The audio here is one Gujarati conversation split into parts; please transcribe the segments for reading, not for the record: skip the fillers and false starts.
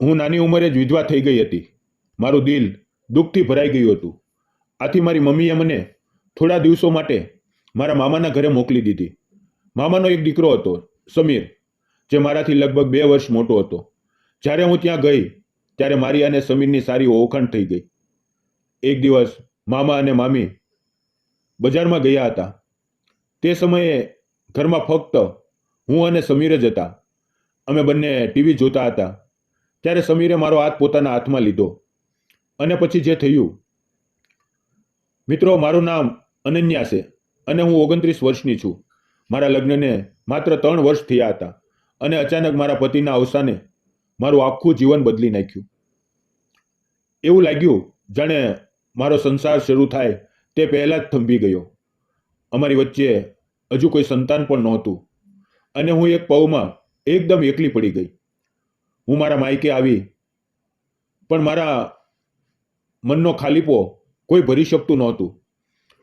હું નાની ઉંમરે જ વિધવા થઈ ગઈ હતી. મારું દિલ દુઃખથી ભરાઈ ગયું હતું. આથી મારી મમ્મીએ મને થોડા દિવસો માટે મારા મામાના ઘરે મોકલી દીધી. મામાનો એક દીકરો હતો, સમીર, જે મારાથી લગભગ 2 વર્ષ મોટો હતો. જ્યારે હું ત્યાં ગઈ ત્યારે મારી અને સમીરની સારી ઓળખાણ થઈ ગઈ. એક દિવસ મામા અને મામી બજારમાં ગયા હતા. તે સમયે ઘરમાં ફક્ત હું અને સમીર જ હતા. અમે બંને ટીવી જોતા હતા. ત્યારે સમીરે મારો હાથ પોતાના હાથમાં લીધો અને પછી જે થયું. મિત્રો, મારું નામ અનન્યા છે અને હું 29 વર્ષની છું. મારા લગ્નને માત્ર 3 વર્ષ થયા હતા અને અચાનક મારા પતિના અવસાને મારું આખું જીવન બદલી નાખ્યું. એવું લાગ્યું જાણે મારો સંસાર શરૂ થાય તે પહેલાં જ થંભી ગયો. અમારી વચ્ચે હજુ કોઈ સંતાન પણ નહોતું અને હું એક પવમાં એકદમ એકલી પડી ગઈ. હું મારા માયકે આવી, પણ મારા મનનો ખાલીપો કોઈ ભરી શકતું નહોતું.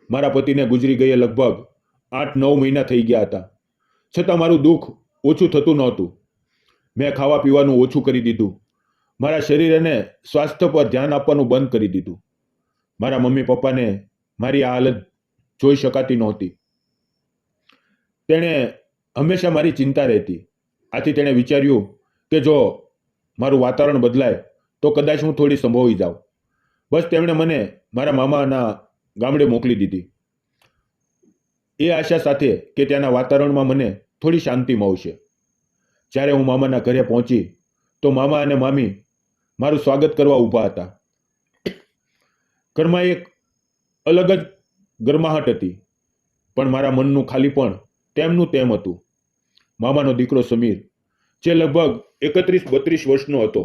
મારા પતિને ગુજરી ગયે લગભગ 8-9 મહિના થઈ ગયા હતા, છતાં મારું દુઃખ ઓછું થતું નહોતું. મેં ખાવા પીવાનું ઓછું કરી દીધું. મારા શરીર અને સ્વાસ્થ્ય પર ધ્યાન આપવાનું બંધ કરી દીધું. મારા મમ્મી પપ્પાને મારી આ હાલત જોઈ શકાતી નહોતી. તેણે હંમેશા મારી ચિંતા રહેતી. આથી તેણે વિચાર્યું કે જો મારું વાતાવરણ બદલાય તો કદાચ હું થોડી સંભોવી જાઉં. બસ તેમણે મને મારા મામાના ગામડે મોકલી દીધી, એ આશા સાથે કે ત્યાંના વાતાવરણમાં મને થોડી શાંતિ મળશે. જ્યારે હું મામાના ઘરે પહોંચી તો મામા અને મામી મારું સ્વાગત કરવા ઊભા હતા. ઘરમાં એક અલગ જ ગરમાહટ હતી, પણ મારા મનનું ખાલીપણ તેમનું તેમ હતું. મામાનો દીકરો સમીર, જે લગભગ 31-32 વર્ષનો હતો,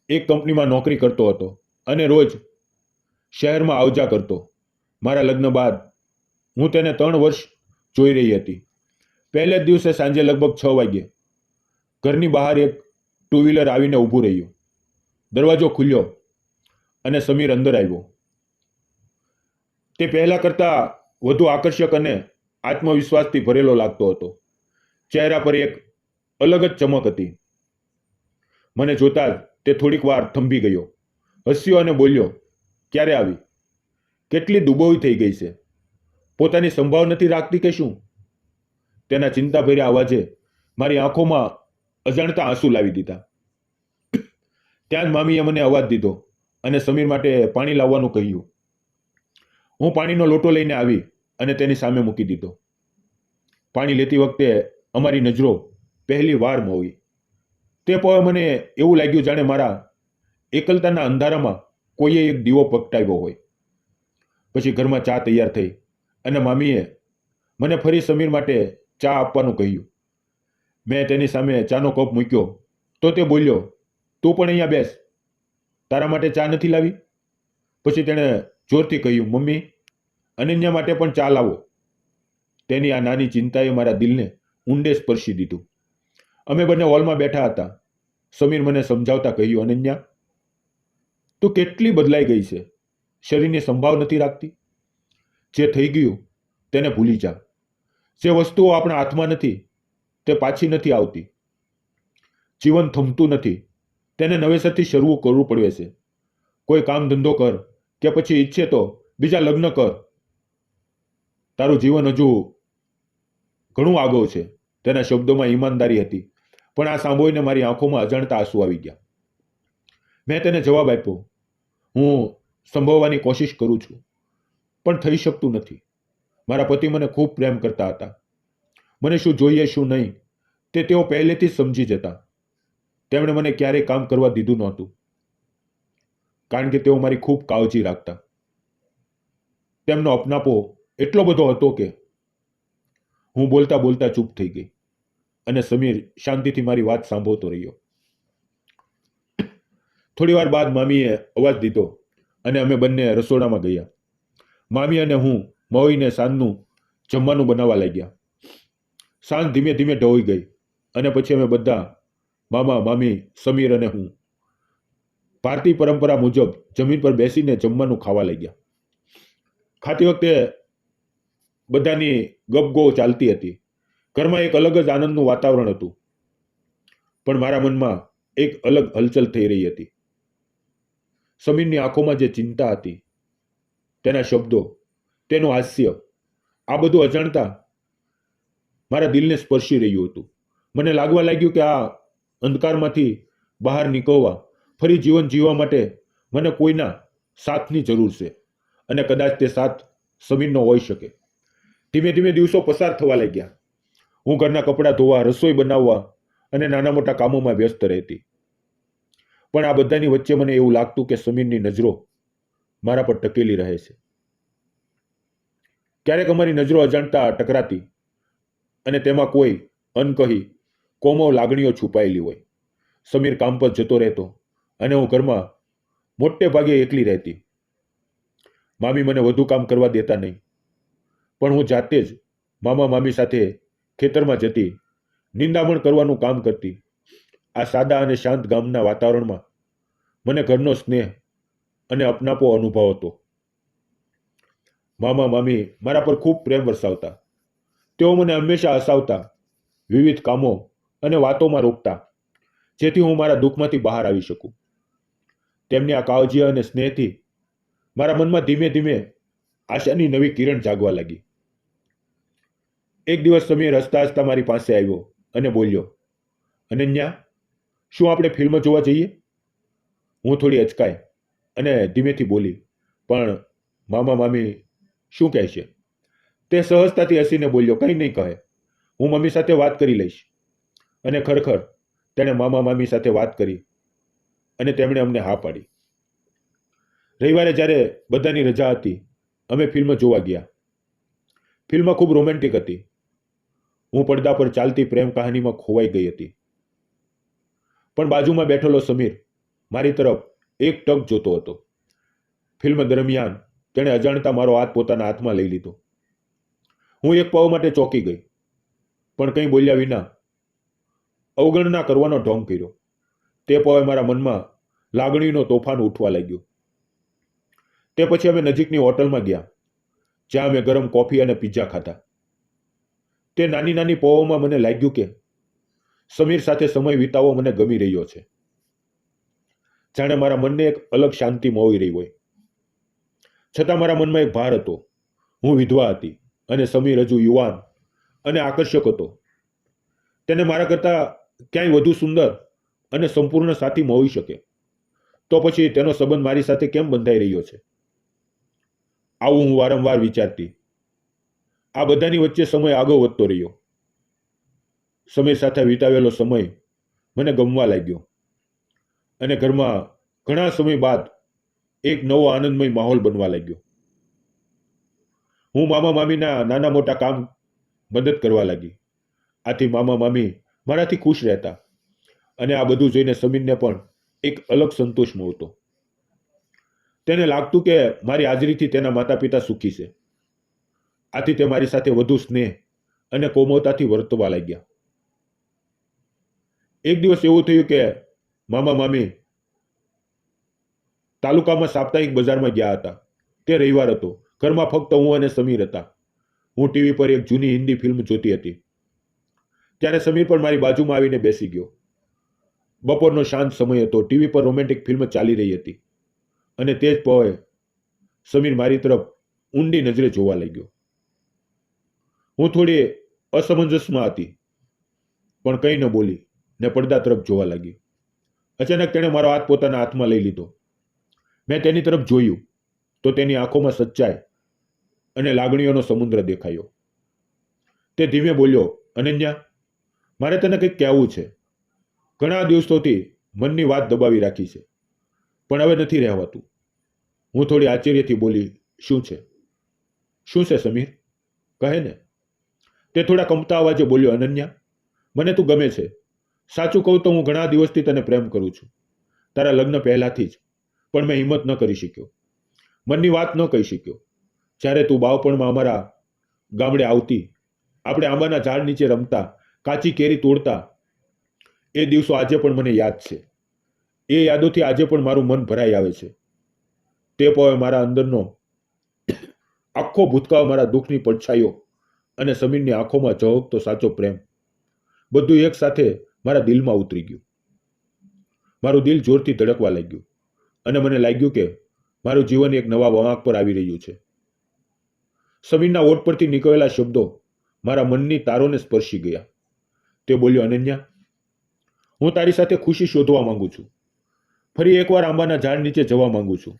એક કંપનીમાં નોકરી કરતો હતો અને રોજ શહેરમાં આવજા કરતો. મારા લગ્ન બાદ હું તેને 3 વર્ષ જોઈ રહી હતી. પહેલે જ દિવસે સાંજે લગભગ 6 વાગ્યે ઘરની બહાર એક 2 વ્હીલર આવીને ઊભું રહ્યું. દરવાજો ખુલ્યો અને સમીર અંદર આવ્યો. તે પહેલા કરતાં વધુ આકર્ષક અને આત્મવિશ્વાસથી ભરેલો લાગતો હતો. ચહેરા પર એક અલગ જ ચમક હતી. મને જોતા જ તે થોડીક વાર થંભી ગયો, હસ્યો અને બોલ્યો, ક્યારે આવી? કેટલી દુબળી થઈ ગઈ છે? પોતાની સંભાળ નથી રાખતી કે શું? તેના ચિંતાભર્યા અવાજે મારી આંખોમાં અજાણતા આંસુ લાવી દીધા. ત્યાં જ મામીએ મને અવાજ દીધો અને સમીર માટે પાણી લાવવાનું કહ્યું. હું પાણીનો લોટો લઈને આવી અને તેની સામે મૂકી દીધો. પાણી લેતી વખતે અમારી નજરો પહેલી વાર મોવી. તે પળે મને એવું લાગ્યું જાણે મારા એકલતાના અંધારામાં કોઈએ એક દીવો પ્રગટાવ્યો હોય. પછી ઘરમાં ચા તૈયાર થઈ અને મામીએ મને ફરી સમીર માટે ચા આપવાનું કહ્યું. મેં તેની સામે ચાનો કપ મૂક્યો તો તે બોલ્યો, તું પણ અહીંયા બેસ, તારા માટે ચા નથી લાવી? પછી તેણે જોરથી કહ્યું, મમ્મી, અનન્યા માટે પણ ચા લાવો. તેની આ નાની ચિંતાએ મારા દિલને ઊંડે સ્પર્શી દીધું. અમે બંને હોલમાં બેઠા હતા. સમીર મને સમજાવતા કહ્યું, અનન્યા, તું કેટલી બદલાઈ ગઈ છે. શરીરની સંભાળ નથી રાખતી. જે થઈ ગયું તેને ભૂલી જા. જે વસ્તુઓ આપણા હાથમાં નથી તે પાછી નથી આવતી. જીવન થમતું નથી, તેને નવેસરથી શરૂ કરવું પડે છે. કોઈ કામ ધંધો કર કે પછી ઈચ્છે તો બીજા લગ્ન કર. તારું જીવન હજુ ઘણું આગળ છે. તેના શબ્દોમાં ઈમાનદારી હતી, પણ આ સાંભળીને મારી આંખોમાં અજાણતા આંસુ આવી ગયા. મેં તેને જવાબ આપ્યો, હું સંભળવાની કોશિશ કરું છું, પણ થઈ શકતું નથી. મારા પતિ મને ખૂબ પ્રેમ કરતા હતા. મને શું જોઈએ શું નહીં તે તેઓ પહેલેથી જ સમજી જતા. તેમણે મને ક્યારેય કામ કરવા દીધું નહોતું, કારણ કે તેઓ મારી ખૂબ કાળજી રાખતા. તેમનો અપનાપો એટલો બધો હતો કે હું બોલતા બોલતા ચૂપ થઈ ગઈ અને સમીર શાંતિથી મારી વાત સાંભળતો રહ્યો. થોડી વાર બાદ મામીએ અવાજ દીધો અને અમે બંને રસોડામાં ગયા. મામી અને હું મળીને સાંજનું જમવાનું બનાવવા લાગ્યા. સાંજ ધીમે ધીમે ઢળી ગઈ અને પછી અમે બધા, મામા, મામી, સમીર અને હું, ભારતીય પરંપરા મુજબ જમીન પર બેસીને જમવાનું ખાવા લાગ્યા. ખાતી વખતે બધાની ગપગો ચાલતી હતી. ઘરમાં એક અલગ જ આનંદનું વાતાવરણ હતું. પણ મારા મનમાં એક અલગ હલચલ થઈ રહી હતી. સમીરની આંખોમાં જે ચિંતા હતી, તેના શબ્દો, તેનું હાસ્ય, આ બધું અજાણતા મારા દિલને સ્પર્શી રહ્યું હતું. મને લાગવા લાગ્યું કે આ અંધકારમાંથી બહાર નીકળવા, ફરી જીવન જીવવા માટે મને કોઈના સાથની જરૂર છે, અને કદાચ તે સાથ સમીરનો હોઈ શકે. ધીમે ધીમે દિવસો પસાર થવા લાગ્યા. હું ઘરના કપડાં ધોવા, રસોઈ બનાવવા અને નાના મોટા કામોમાં વ્યસ્ત રહેતી. પણ આ બધાની વચ્ચે મને એવું લાગતું કે સમીરની નજરો મારા પર ટકેલી રહે છે. ક્યારેક અમારી નજરો અજાણતા ટકરાતી અને તેમાં કોઈ અનકહી કોમો લાગણીઓ છુપાયેલી હોય. સમીર કામ પર જતો રહેતો અને હું ઘરમાં મોટે ભાગે એકલી રહેતી. મામી મને વધુ કામ કરવા દેતા નહીં, પણ હું જાતે જ મામા મામી સાથે ખેતરમાં જતી, નિંદામણ કરવાનું કામ કરતી. આ સાદા અને શાંત ગામના વાતાવરણમાં મને ઘરનો સ્નેહ અને અપનાપો અનુભવ હતો. મામા મામી મારા પર ખૂબ પ્રેમ વરસાવતા. તેઓ મને હંમેશા હસાવતા, વિવિધ કામો અને વાતોમાં રોકતા, જેથી હું મારા દુઃખમાંથી બહાર આવી શકું. તેમની આ કાળજી અને સ્નેહથી મારા મનમાં ધીમે ધીમે આશાની નવી કિરણ જાગવા લાગી. એક દિવસ સમીર હસતા હસતા મારી પાસે આવ્યો અને બોલ્યો, અનન્યા, શું આપણે ફિલ્મ જોવા જઈએ? હું થોડી અચકાઈ અને ધીમેથી બોલી, પણ મામા મામી શું કહે છે? તે સહજતાથી હસીને બોલ્યો, કંઈ નહીં કહે, હું મમ્મી સાથે વાત કરી લઈશ. અને ખરેખર તેણે મામા મામી સાથે વાત કરી અને તેમણે અમને હા પાડી. રવિવારે જ્યારે બધાની રજા હતી, અમે ફિલ્મ જોવા ગયા. ફિલ્મ ખૂબ રોમેન્ટિક હતી. હું પડદા પર ચાલતી પ્રેમ કહાનીમાં ખોવાઈ ગઈ હતી. પણ બાજુમાં બેઠેલો સમીર મારી તરફ એક ટક જોતો હતો. ફિલ્મ દરમિયાન તેણે અજાણતા મારો હાથ પોતાના હાથમાં લઈ લીધો. હું એક પળ માટે ચોંકી ગઈ, પણ કંઈ બોલ્યા વિના અવગણના કરવાનો ઢોંગ કર્યો. તે પળે મારા મનમાં લાગણીનો તોફાન ઉઠવા લાગ્યો. તે પછી અમે નજીકની હોટલમાં ગયા, જ્યાં અમે ગરમ કોફી અને પિઝા ખાધા. તે નાની નાની પળોમાં મને લાગ્યું કે સમીર સાથે સમય વિતાવવો મને ગમી રહ્યો છે. જાણે મારા મનને એક અલગ શાંતિ મોવી રહી હોય. છતાં મારા મનમાં એક ભાર હતો. હું વિધવા હતી અને સમીર હજુ યુવાન અને આકર્ષક હતો. તેને મારા કરતાં ક્યાંય વધુ સુંદર અને સંપૂર્ણ સાથી હોઈ શકે. તો પછી તેનો સંબંધ મારી સાથે કેમ બંધાઈ રહ્યો છે? આવું હું વારંવાર વિચારતી. આ બધાની વચ્ચે સમય આગળ વધતો રહ્યો. સમીર સાથે વિતાવેલો સમય મને ગમવા લાગ્યો અને ઘરમાં ઘણા સમય બાદ એક નવો આનંદમય માહોલ બનવા લાગ્યો. હું મામા મામીના નાના મોટા કામ મદદ કરવા લાગી. આથી મામા મામી મારાથી ખુશ રહેતા અને આ બધું જોઈને સમીરને પણ એક અલગ સંતોષ મળતો. તેને લાગતું કે મારી હાજરીથી તેના માતા પિતા સુખી છે. આથી તે મારી સાથે વધુ સ્નેહ અને કોમળતાથી વર્તવા લાગ્યા. એક દિવસ એવું થયું કે મામા મામી તાલુકામાં સાપ્તાહિક બજારમાં ગયા હતા. તે રવિવાર હતો. ઘરમાં ફક્ત હું અને સમીર હતા. હું ટીવી પર એક જૂની હિન્દી ફિલ્મ જોતી હતી. ત્યારે સમીર પણ મારી બાજુમાં આવીને બેસી ગયો. બપોરનો શાંત સમય હતો. ટીવી પર રોમેન્ટિક ફિલ્મ ચાલી રહી હતી અને તે જ પળે સમીર મારી તરફ ઊંડી નજરે જોવા લાગ્યો. હું થોડી અસમંજસમાં હતી, પણ કંઈ ન બોલી ને પડદા તરફ જોવા લાગી. અચાનક તેણે મારો હાથ પોતાના હાથમાં લઈ લીધો. મેં તેની તરફ જોયું તો તેની આંખોમાં સચ્ચાઈ અને લાગણીઓનો સમુદ્ર દેખાયો. તે ધીમે બોલ્યો, અનન્યા, મારે તને કંઈક કહેવું છે. ઘણા દિવસોથી મનની વાત દબાવી રાખી છે, પણ હવે નથી રહેવાતું. હું થોડી આશ્ચર્યથી બોલી, શું છે? શું છે સમીર? કહે ને. તે થોડા કંપતા અવાજે બોલ્યો, અનન્યા, મને તું ગમે છે. સાચું કહું તો હું ઘણા દિવસથી તને પ્રેમ કરું છું, તારા લગ્ન પહેલાથી જ. પણ મેં હિંમત ન કરી શક્યો, મનની વાત ન કહી શક્યો. જ્યારે તું બાળપણમાં અમારા ગામડે આવતી, આપણે આંબાના ઝાડ નીચે રમતા, કાચી કેરી તોડતા, એ દિવસો આજે પણ મને યાદ છે. એ યાદોથી આજે પણ મારું મન ભરાઈ આવે છે. તે પળે મારા અંદરનો આખો ભૂતકાળ, મારા દુઃખની પડછાઈઓ અને સમીરની આંખોમાં ઝળકતો સાચો પ્રેમ, બધું એક સાથે મારા દિલમાં ઉતરી ગયું. મારું દિલ જોરથી ધડકવા લાગ્યું અને મને લાગ્યું કે મારું જીવન એક નવા વળાંક પર આવી રહ્યું છે. સમીરના ઓઠ પરથી નીકળેલા શબ્દો મારા મનની તારોને સ્પર્શી ગયા. તે બોલ્યો, અનન્યા, હું તારી સાથે ખુશી શોધવા માંગુ છું. ફરી એકવાર આંબાના ઝાડ નીચે જવા માંગુ છું.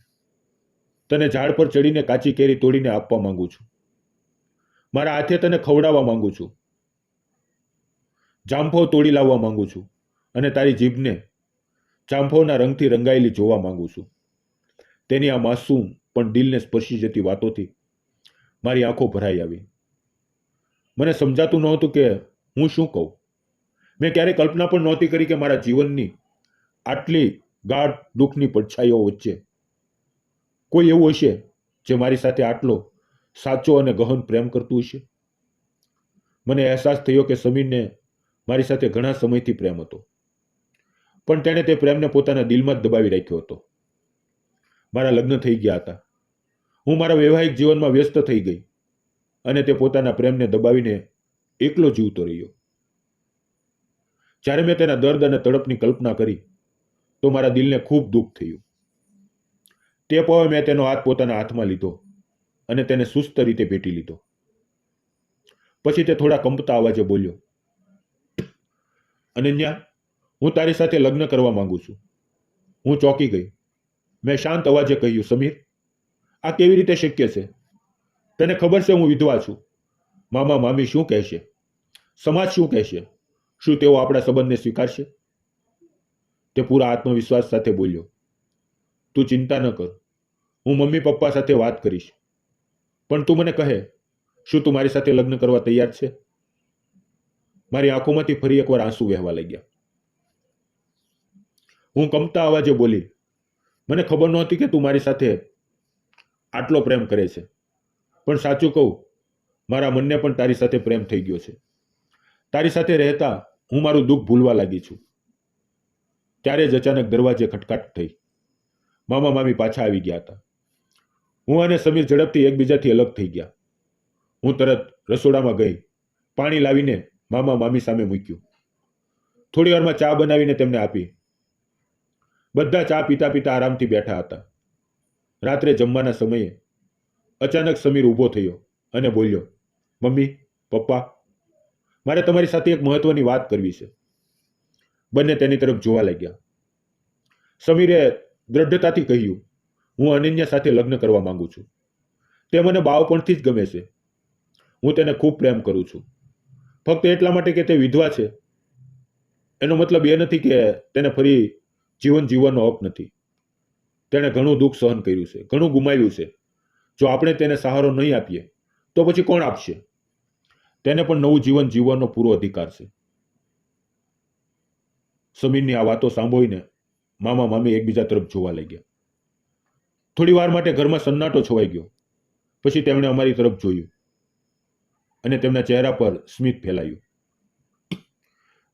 તને ઝાડ પર ચડીને કાચી કેરી તોડીને આપવા માંગુ છું. મારા હાથે તને ખવડાવવા માંગુ છું. જામફળ તોડી લાવવા માંગુ છું અને તારી જીભને જામફળના રંગથી રંગાયેલી જોવા માંગુ છું. તેની આ માસૂમ પણ દિલને સ્પર્શી જતી વાતોથી મારી આંખો ભરાઈ આવી. મને સમજાતું નહોતું કે હું શું કહું. મેં ક્યારેય કલ્પના પણ નહોતી કરી કે મારા જીવનની આટલી ગાઢ દુઃખની પડછાઈઓ વચ્ચે કોઈ એવું હશે જે મારી સાથે આટલો સાચો અને ગહન પ્રેમ કરતું હશે. મને અહેસાસ થયો કે સમીરને મારી સાથે ઘણા સમયથી પ્રેમ હતો, પણ તેણે તે પ્રેમને પોતાના દિલમાં જ દબાવી રાખ્યો હતો. મારા લગ્ન થઈ ગયા હતા. હું મારા વૈવાહિક જીવનમાં વ્યસ્ત થઈ ગઈ અને તે પોતાના પ્રેમને દબાવીને એકલો જીવતો રહ્યો. જ્યારે મેં તેના દર્દ અને તડપની કલ્પના કરી તો મારા દિલને ખૂબ દુઃખ થયું. તે પળે મેં તેનો હાથ પોતાના હાથમાં લીધો અને તેને સુસ્ત રીતે ભેટી લીધો. પછી તે થોડા કંપતા અવાજે બોલ્યો, અનન્યા, હું તારી સાથે લગ્ન કરવા માંગુ છું. હું ચોંકી ગઈ. મેં શાંત અવાજે કહ્યું, સમીર, આ કેવી રીતે શક્ય છે? તને ખબર છે હું વિધવા છું. મામા મામી શું કહેશે? સમાજ શું કહેશે? શું તેઓ આપણા સંબંધને સ્વીકારશે? તે પૂરા આત્મવિશ્વાસ સાથે બોલ્યો, તું ચિંતા ન કર, હું મમ્મી પપ્પા સાથે વાત કરીશ. પણ તું મને કહે, શું તું મારી સાથે લગ્ન કરવા તૈયાર છે? મારી આંખોમાંથી ફરી એકવાર આંસુ વહેવા લાગ્યા. હું કંપતા અવાજે બોલી, મને ખબર નહોતી કે તું મારી સાથે આટલો પ્રેમ કરે છે, પણ સાચું કહું, મારા મનને પણ તારી સાથે પ્રેમ થઈ ગયો છે. તારી સાથે રહેતા હું મારું દુઃખ ભૂલવા લાગી છું. ત્યારે જ અચાનક દરવાજે ખટખાટ થઈ. મામા મામી પાછા આવી ગયા હતા. હું અને સમીર ઝડપથી એકબીજાથી અલગ થઈ ગયા. હું તરત રસોડામાં ગઈ. પાણી લાવીને મામા મામી સામે મૂક્યું. થોડી વારમાં ચા બનાવીને તેમને આપી. બધા ચા પીતા પીતા આરામથી બેઠા હતા. રાત્રે જમવાના સમયે અચાનક સમીર ઊભો થયો અને બોલ્યો, મમ્મી, પપ્પા, મારે તમારી સાથે એક મહત્વની વાત કરવી છે. બંને તેની તરફ જોવા લાગ્યા. સમીરે દ્રઢતાથી કહ્યું, હું અનન્યા સાથે લગ્ન કરવા માંગુ છું. તે મને બાળપણથી જ ગમે છે. હું તેને ખૂબ પ્રેમ કરું છું. ફક્ત એટલા માટે કે તે વિધવા છે એનો મતલબ એ નથી કે તેને ફરી જીવન જીવવાનો હક નથી. તેણે ઘણું દુઃખ સહન કર્યું છે, ઘણું ગુમાવ્યું છે. જો આપણે તેને સહારો નહીં આપીએ તો પછી કોણ આપશે? તેને પણ નવું જીવન જીવવાનો પૂરો અધિકાર છે. સમીરની આ વાતો સાંભળીને મામા મામી એકબીજા તરફ જોવા લાગ્યા. થોડી વાર માટે ઘરમાં સન્નાટો છવાઈ ગયો. પછી તેમણે અમારી તરફ જોયું અને તેમના ચહેરા પર સ્મિત ફેલાયું.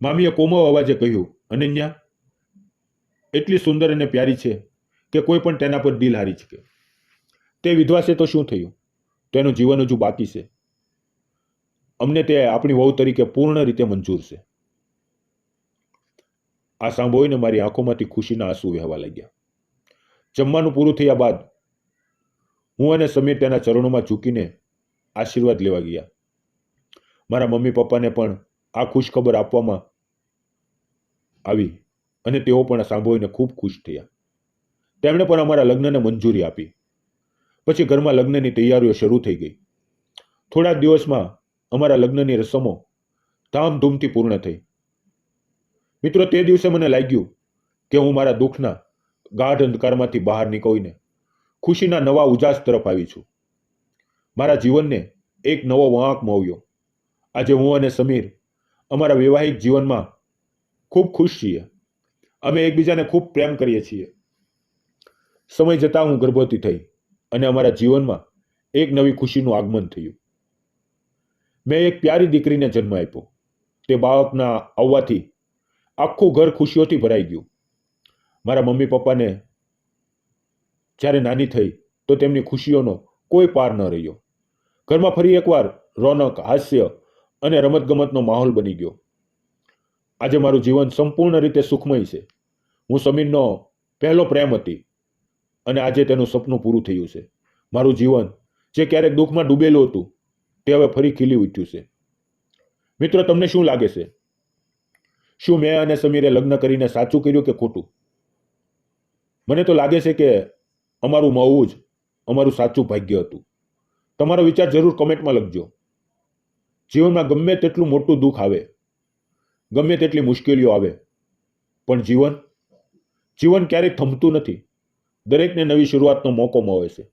મામીએ કોમળ અવાજે કહ્યું, અનન્યા એટલી સુંદર અને પ્યારી છે કે કોઈ પણ તેના પર દિલ હારી શકે. તે વિધવા છે તો શું થયું? તેનું જીવન હજુ બાકી છે. અમને તે આપણી વહુ તરીકે પૂર્ણ રીતે મંજૂર છે. આ સાંભળીને મારી આંખોમાંથી ખુશીના આંસુ વહેવા લાગ્યા. જમવાનું પૂરું થયા બાદ હું અને સમીર તેના ચરણોમાં ઝૂકીને આશીર્વાદ લેવા ગયા. મારા મમ્મી પપ્પાને પણ આ ખુશખબર આપવામાં આવી અને તેઓ પણ સાંભળીને ખૂબ ખુશ થયા. તેમણે પણ અમારા લગ્નને મંજૂરી આપી. પછી ઘરમાં લગ્નની તૈયારીઓ શરૂ થઈ ગઈ. થોડા દિવસમાં અમારા લગ્નની રસમો ધામધૂમથી પૂર્ણ થઈ. મિત્રો, તે દિવસે મને લાગ્યું કે હું મારા દુઃખના ગાઢ અંધકારમાંથી બહાર નીકળીને ખુશીના નવા ઉજાસ તરફ આવી છું. મારા જીવનને એક નવો વળાંક મળ્યો. આજે હું અને સમીર અમારા વૈવાહિક જીવનમાં ખૂબ ખુશ છીએ. અમે એકબીજાને ખૂબ પ્રેમ કરીએ છીએ. સમય જતાં હું ગર્ભવતી થઈ અને અમારા જીવનમાં એક નવી ખુશીનું આગમન થયું. મેં એક પ્યારી દીકરીને જન્મ આપ્યો. તે બાળકના આવવાથી આખું ઘર ખુશીઓથી ભરાઈ ગયું. મારા મમ્મી પપ્પાને જ્યારે નાની થઈ તો તેમની ખુશીઓનો કોઈ પાર ન રહ્યો. ઘરમાં ફરી એકવાર રોનક, હાસ્ય અને રમતગમતનો માહોલ બની ગયો. આજે મારું જીવન સંપૂર્ણ રીતે સુખમય છે. હું સમીરનો પહેલો પ્રેમ હતી અને આજે તેનું સપનું પૂરું થયું છે. મારું જીવન જે ક્યારેક દુઃખમાં ડૂબેલું હતું તે હવે ફરી ખીલી ઉઠ્યું છે. મિત્રો, તમને શું લાગે છે? શું મેં અને સમીરે લગ્ન કરીને સાચું કર્યું કે ખોટું? મને તો લાગે છે કે અમારું મળવું જ અમારું સાચું ભાગ્ય હતું. તમારો વિચાર જરૂર કમેન્ટમાં લખજો. જીવનમાં ગમે તેટલું મોટું દુઃખ આવે, ગમે તેટલી મુશ્કેલીઓ આવે, પણ જીવન ક્યારેય થમતું નથી. દરેકને નવી શરૂઆતનો મોકો મળે છે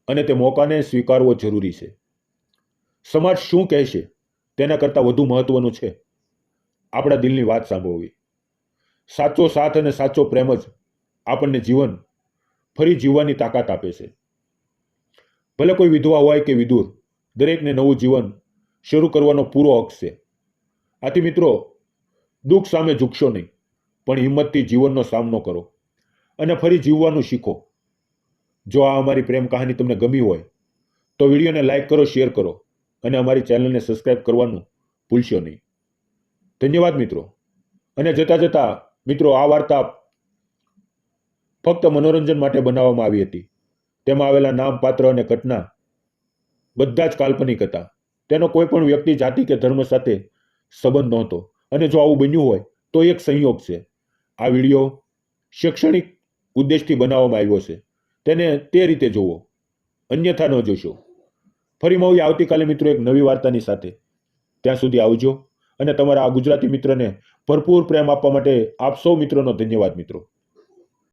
અને તે મોકાને સ્વીકારવો જરૂરી છે. સમાજ શું કહેશે તેના કરતાં વધુ મહત્વનું છે આપણા દિલની વાત સાંભળવી. સાચો સાથ અને સાચો પ્રેમ જ આપણને જીવન ફરી જીવવાની તાકાત આપે છે. ભલે કોઈ વિધવા હોય કે વિધુર, દરેકને નવું જીવન શરૂ કરવાનો પૂરો હક છે. આથી મિત્રો, દુઃખ સામે ઝૂકશો નહીં, પણ હિંમતથી જીવનનો સામનો કરો અને ફરી જીવવાનું શીખો. જો આ અમારી પ્રેમ કહાની તમને ગમી હોય તો વિડીયોને લાઈક કરો, શેર કરો અને અમારી ચેનલને સબસ્ક્રાઇબ કરવાનું ભૂલશો નહીં. ધન્યવાદ મિત્રો. અને જતા જતા મિત્રો, આ વાર્તા ફક્ત મનોરંજન માટે બનાવવામાં આવી હતી. તેમાં આવેલા નામ, પાત્ર અને ઘટના બધા જ કાલ્પનિક હતા. તેનો કોઈ પણ વ્યક્તિ, જાતિ કે ધર્મ સાથે સંબંધ નહોતો. અને જો આવું બન્યું હોય તો એક સંયોગ છે. આ વિડીયો શૈક્ષણિક ઉદ્દેશથી બનાવવામાં આવ્યો છે. તેને તે રીતે જોવો, અન્યથા ન જોશો. ફરી મળીએ આવતીકાલે મિત્રો એક નવી વાર્તાની સાથે. ત્યાં સુધી આવજો અને તમારા આ ગુજરાતી મિત્રને ભરપૂર પ્રેમ આપવા માટે આપ સૌ મિત્રોનો ધન્યવાદ મિત્રો.